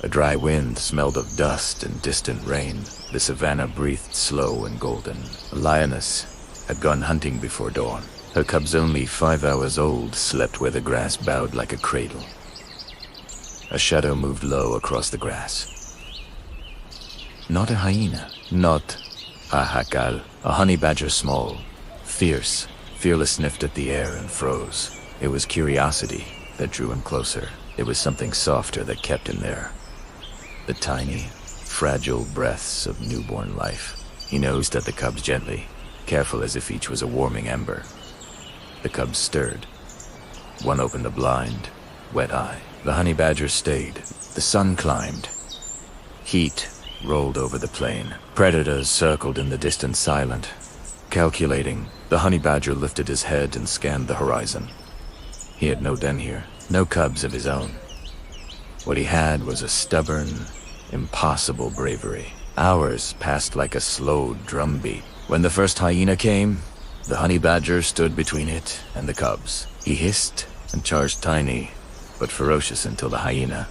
A dry wind smelled of dust and distant rain. The savanna breathed slow and golden. A lioness had gone hunting before dawn. Her cubs, only 5 hours old, slept where the grass bowed like a cradle. A shadow moved low across the grass. Not a hyena, not a hakal. A honey badger, small, fierce, fearless, sniffed at the air and froze. It was curiosity that drew him closer. It was something softer that kept him there. The tiny, fragile breaths of newborn life. He nosed at the cubs gently, careful as if each was a warming ember. The cubs stirred. One opened a blind, wet eye. The honey badger stayed. The sun climbed. Heat rolled over the plain. Predators circled in the distance, silent. Calculating, the honey badger lifted his head and scanned the horizon. He had no den here, no cubs of his own. What he had was a stubborn, impossible bravery. Hours passed like a slow drumbeat. When the first hyena came, the honey badger stood between it and the cubs. He hissed and charged tiny, but ferocious, until the hyena,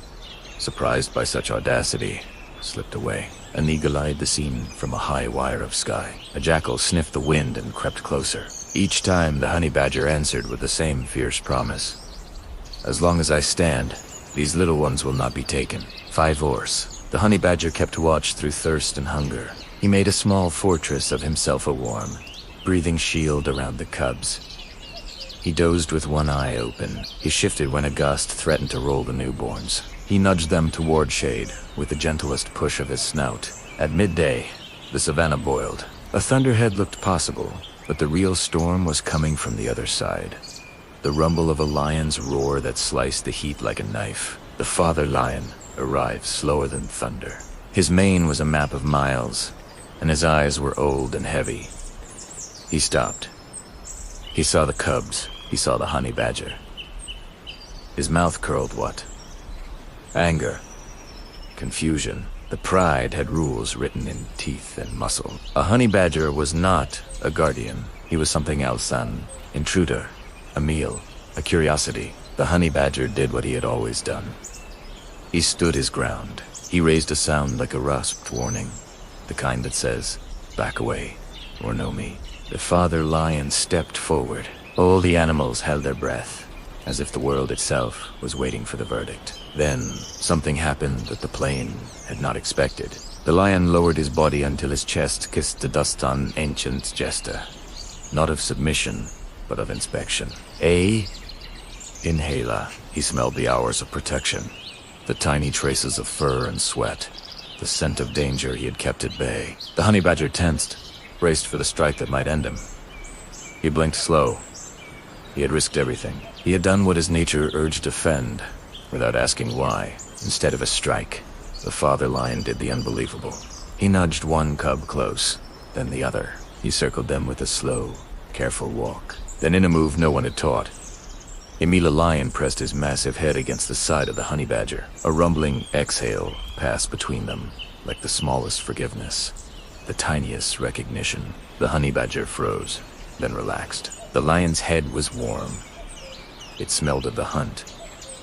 surprised by such audacity, slipped away. An eagle eyed the scene from a high wire of sky. A jackal sniffed the wind and crept closer. Each time the honey badger answered with the same fierce promise. As long as I stand, these little ones will not be taken. 5 oars. The honey badger kept watch through thirst and hunger. He made a small fortress of himself, a warm, breathing shield around the cubs. He dozed with one eye open. He shifted when a gust threatened to roll the newborns. He nudged them toward shade with the gentlest push of his snout. At midday, the savanna boiled. A thunderhead looked possible, but the real storm was coming from the other side. The rumble of a lion's roar that sliced the heat like a knife. The father lion arrived slower than thunder. His mane was a map of miles, and his eyes were old and heavy. He stopped. He saw the cubs. He saw the honey badger. His mouth curled what? Anger. Confusion. The pride had rules written in teeth and muscle. A honey badger was not a guardian. He was something else, an intruder, a meal, a curiosity. The honey badger did what he had always done. He stood his ground. He raised a sound like a rasped warning, the kind that says, back away, or know me. The father lion stepped forward. All the animals held their breath, as if the world itself was waiting for the verdict. Then, something happened that the plain had not expected. The lion lowered his body until his chest kissed the dust on ancient jester. Not of submission, but of inspection. Inhaler. He smelled the hours of protection, the tiny traces of fur and sweat, the scent of danger he had kept at bay. The honey badger tensed, braced for the strike that might end him. He blinked slow. He had risked everything. He had done what his nature urged to fend, without asking why. Instead of a strike, the father lion did the unbelievable. He nudged one cub close, then the other. He circled them with a slow, careful walk. Then, in a move no one had taught, Emila Lion pressed his massive head against the side of the honey badger. A rumbling exhale passed between them, like the smallest forgiveness, the tiniest recognition. The honey badger froze, then relaxed. The lion's head was warm. It smelled of the hunt.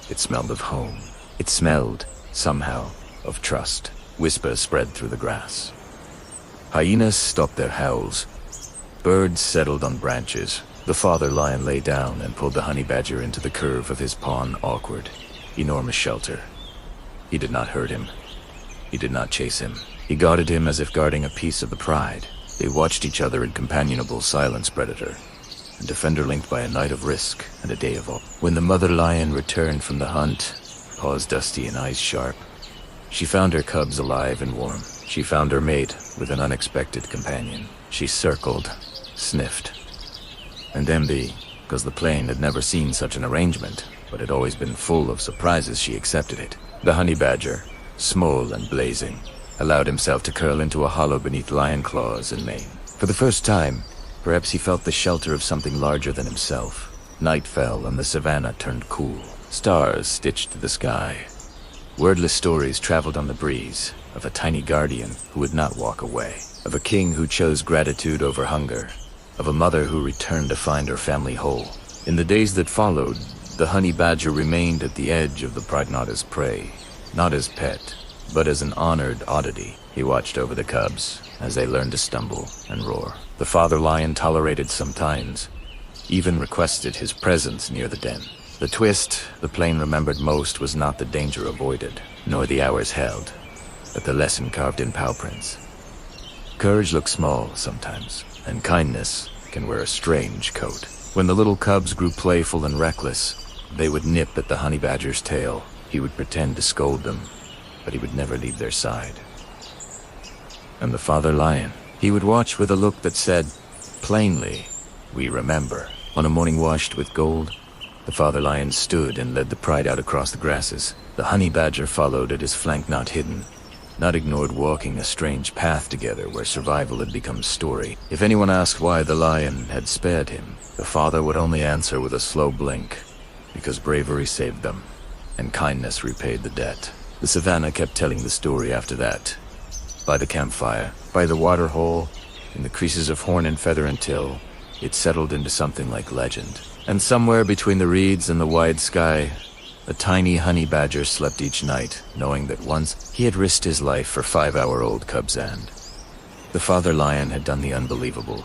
It smelled of home. It smelled, somehow, of trust. Whispers spread through the grass. Hyenas stopped their howls. Birds settled on branches. The father lion lay down and pulled the honey badger into the curve of his pawn, awkward, enormous shelter. He did not hurt him. He did not chase him. He guarded him as if guarding a piece of the pride. They watched each other in companionable silence, predator and defender linked by a night of risk and a day of awe. When the mother lion returned from the hunt, paws dusty and eyes sharp, she found her cubs alive and warm. She found her mate with an unexpected companion. She circled, sniffed, and envy, because the plain had never seen such an arrangement, but had always been full of surprises. She accepted it. The honey badger, small and blazing, allowed himself to curl into a hollow beneath lion claws and mane. For the first time, perhaps he felt the shelter of something larger than himself. Night fell and the savanna turned cool. Stars stitched the sky. Wordless stories traveled on the breeze, of a tiny guardian who would not walk away, of a king who chose gratitude over hunger, of a mother who returned to find her family whole. In the days that followed, the honey badger remained at the edge of the Praggnata's prey. not as pet, but as an honored oddity. He watched over the cubs as they learned to stumble and roar. The father lion tolerated sometimes, even requested his presence near the den. The twist the plane remembered most was not the danger avoided, nor the hours held, but the lesson carved in paw prints. Courage looks small sometimes, and kindness can wear a strange coat. When the little cubs grew playful and reckless, they would nip at the honey badger's tail. He would pretend to scold them, but he would never leave their side. And the father lion, he would watch with a look that said, plainly, "We remember." On a morning washed with gold, the father lion stood and led the pride out across the grasses. The honey badger followed at his flank, not hidden, not ignored, walking a strange path together where survival had become story. If anyone asked why the lion had spared him, the father would only answer with a slow blink, because bravery saved them, and kindness repaid the debt. The savannah kept telling the story after that. By the campfire, by the water hole, in the creases of horn and feather and till, it settled into something like legend. And somewhere between the reeds and the wide sky, a tiny honey badger slept each night, knowing that once he had risked his life for 5-hour-old cubs, and the father lion had done the unbelievable.